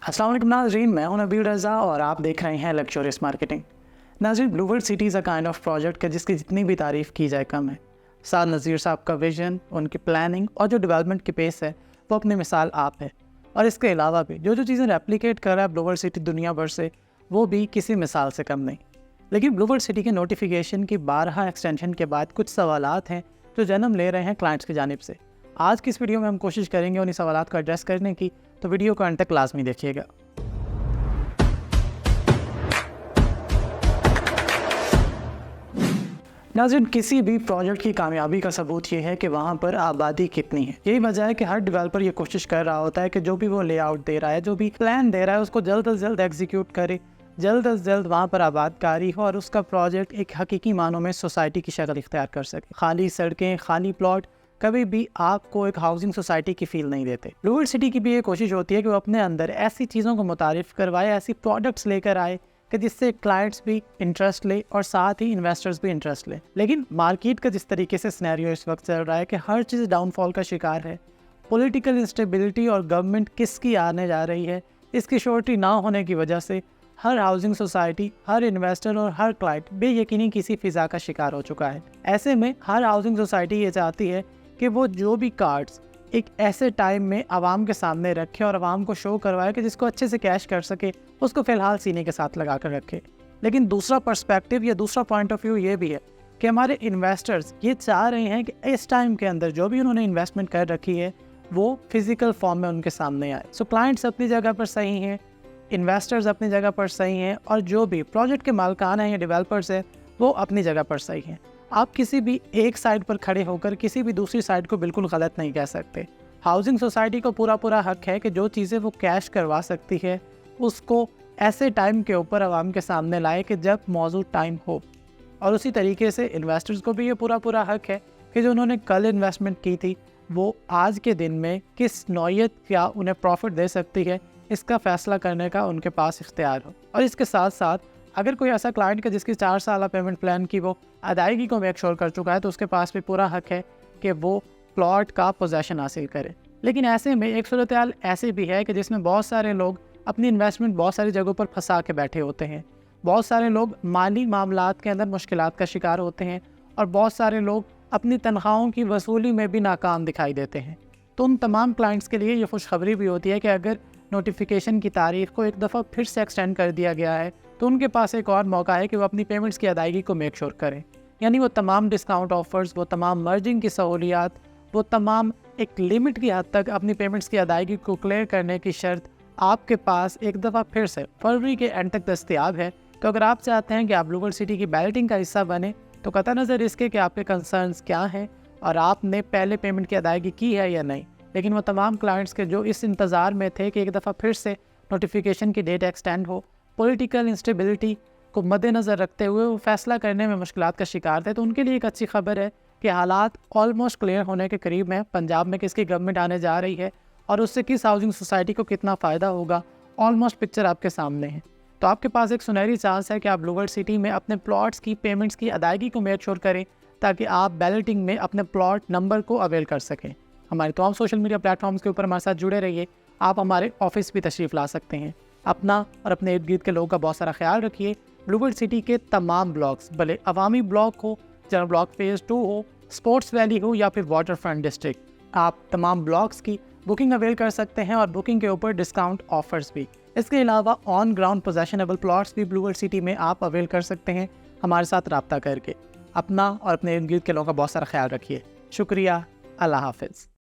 अस्सलाम वालेकुम नाज़रीन, मैं हूं नबील रज़ा और आप देख रहे हैं लक्जरियस मार्केटिंग। नाज़रीन, blue world city is a kind of project का जिसकी जितनी भी तारीफ़ की जाए कम है। साद नज़ीर साहब का विजन, उनकी प्लानिंग और जो डेवलपमेंट की पेस है वो अपनी मिसाल आप है। और इसके अलावा भी जो चीज़ें रेप्लिकेट कर रहा है ब्लूवर्ल्ड सिटी दुनिया भर से, वो भी किसी मिसाल से कम नहीं। लेकिन ब्लूवर्ल्ड सिटी के नोटिफिकेशन की 12 एक्सटेंशन के बाद कुछ सवालात हैं जो जन्म ले रहे हैं क्लाइंट्स की जानिब से। आज की इस वीडियो में हम कोशिश करेंगे उन्हीं सवालात को एड्रेस करने की, तो वीडियो को अंत तक लाजमी देखिएगा। नाज़रीन, किसी भी प्रोजेक्ट की कामयाबी का सबूत ये है कि वहाँ पर आबादी कितनी है। यही वजह है कि हर डेवलपर ये कोशिश कर रहा होता है कि जो भी वो लेआउट दे रहा है, जो भी प्लान दे रहा है, उसको जल्द से जल्द एग्जीक्यूट करे, जल्द से जल्द वहाँ पर आबादकारी हो और उसका प्रोजेक्ट एक हकीकी मानों में सोसाइटी की शक्ल इख्तियार कर सके। खाली सड़कें, खाली प्लॉट कभी भी आपको एक हाउसिंग सोसाइटी की फील नहीं देते। ब्लूवर्ल्ड सिटी की भी ये कोशिश होती है कि वो अपने अंदर ऐसी चीज़ों को मुतारिफ करवाए, ऐसी प्रोडक्ट्स लेकर आए कि जिससे क्लाइंट्स भी इंटरेस्ट ले और साथ ही इन्वेस्टर्स भी इंटरेस्ट ले। लेकिन मार्केट का जिस तरीके से सिनेरियो इस वक्त चल रहा है कि हर चीज़ डाउनफॉल का शिकार है, पॉलिटिकल इंस्टेबिलिटी और गवर्नमेंट किसकी आने जा रही है, इसकी श्योरिटी ना होने की वजह से हर हाउसिंग सोसाइटी, हर इन्वेस्टर और हर क्लाइंट बेयकीनी किसी फिज़ा का शिकार हो चुका है। ऐसे में हर हाउसिंग सोसाइटी ये चाहती है कि वो जो भी कार्ड्स एक ऐसे टाइम में आवाम के सामने रखे और आवाम को शो करवाए कि जिसको अच्छे से कैश कर सके, उसको फ़िलहाल सीने के साथ लगा कर रखे। लेकिन दूसरा पर्सपेक्टिव या दूसरा पॉइंट ऑफ व्यू ये भी है कि हमारे इन्वेस्टर्स ये चाह रहे हैं कि इस टाइम के अंदर जो भी उन्होंने इन्वेस्टमेंट कर रखी है वो फिज़िकल फॉर्म में उनके सामने आए। सो क्लाइंट्स अपनी जगह पर सही हैं, इन्वेस्टर्स अपनी जगह पर सही हैं और जो भी प्रोजेक्ट के मालिकान हैं या डेवलपर्स हैं वो अपनी जगह पर सही हैं। आप किसी भी एक साइड पर खड़े होकर किसी भी दूसरी साइड को बिल्कुल गलत नहीं कह सकते। हाउसिंग सोसाइटी को पूरा हक है कि जो चीज़ें वो कैश करवा सकती है उसको ऐसे टाइम के ऊपर आवाम के सामने लाए कि जब मौजूद टाइम हो। और उसी तरीके से इन्वेस्टर्स को भी ये पूरा हक है कि जो उन्होंने कल इन्वेस्टमेंट की थी वो आज के दिन में किस नौयत क्या उन्हें प्रॉफिट दे सकती है, इसका फ़ैसला करने का उनके पास इख्तियार हो। और इसके साथ साथ अगर कोई ऐसा क्लाइंट का जिसकी 4 साल पेमेंट प्लान की वो अदायगी को मेक श्योर कर चुका है, तो उसके पास भी पूरा हक है कि वो प्लॉट का पोजेशन हासिल करे। लेकिन ऐसे में एक सूरत हाल ऐसी भी है कि जिसमें बहुत सारे लोग अपनी इन्वेस्टमेंट बहुत सारी जगहों पर फंसा के बैठे होते हैं, बहुत सारे लोग माली मामलात के अंदर मुश्किलात का शिकार होते हैं और बहुत सारे लोग अपनी तनख्वाहों की वसूली में भी नाकाम दिखाई देते हैं। तो उन तमाम क्लाइंट्स के लिए ये खुशखबरी भी होती है कि अगर नोटिफिकेशन की तारीख को एक दफ़ा फिर से एक्सटेंड कर दिया गया है तो उनके पास एक और मौका है कि वो अपनी पेमेंट्स की अदायगी को मेक श्योर करें। यानी वो तमाम डिस्काउंट ऑफर्स, वो तमाम मर्जिंग की सहूलियात, वो तमाम एक लिमिट की हद तक अपनी पेमेंट्स की अदायगी को क्लियर करने की शर्त आपके पास एक दफ़ा फिर से फरवरी के एंड तक दस्तयाब है। तो अगर आप चाहते हैं कि आप ब्लूवर्ल्ड सिटी की बैलेटिंग का हिस्सा बने तो कतई नज़र इसके कि आपके कंसर्न्स क्या हैं और आपने पहले पेमेंट की अदायगी की है या नहीं। लेकिन वो तमाम क्लाइंट्स के जो इस इंतज़ार में थे कि एक दफ़ा फिर से नोटिफिकेशन की डेट एक्सटेंड हो, पॉलिटिकल इंस्टेबिलिटी को मद्देनज़र रखते हुए वो फ़ैसला करने में मुश्किलात का शिकार थे, तो उनके लिए एक अच्छी खबर है कि हालात ऑलमोस्ट क्लियर होने के करीब हैं। पंजाब में किसकी गवर्नमेंट आने जा रही है और उससे किस हाउसिंग सोसाइटी को कितना फ़ायदा होगा, ऑलमोस्ट पिक्चर आपके सामने है। तो आपके पास एक सुनहरी चांस है कि आप ब्लूवर्ल्ड सिटी में अपने प्लॉट्स की पेमेंट्स की अदायगी को मेक श्योर करें ताकि आप बैलेटिंग में अपने प्लॉट नंबर को अवेल कर सकें। हमारे तमाम सोशल मीडिया प्लेटफॉर्म्स के ऊपर हमारे साथ जुड़े रहिए। आप हमारे ऑफिस भी तशरीफ़ ला सकते हैं। अपना और अपने इर्द गिर्द के लोगों का बहुत सारा ख्याल रखिए। ब्लूवर्ल्ड सिटी के तमाम ब्लॉक्स, भले अवामी ब्लॉक हो, जनरल ब्लॉक फेज़ 2 हो, स्पोर्ट्स वैली हो या फिर वाटर फ्रंट डिस्ट्रिक्ट, आप तमाम ब्लॉक्स की बुकिंग अवेल कर सकते हैं और बुकिंग के ऊपर डिस्काउंट ऑफर्स भी। इसके अलावा ऑन ग्राउंड पोजेशनेबल प्लॉट्स भी ब्लूवर्ल्ड सिटी में आप अवेल कर सकते हैं हमारे साथ रब्ता करके। अपना और अपने इर्द गिर्द के लोगों का बहुत सारा ख्याल रखिए। शुक्रिया। अल्लाह हाफिज़।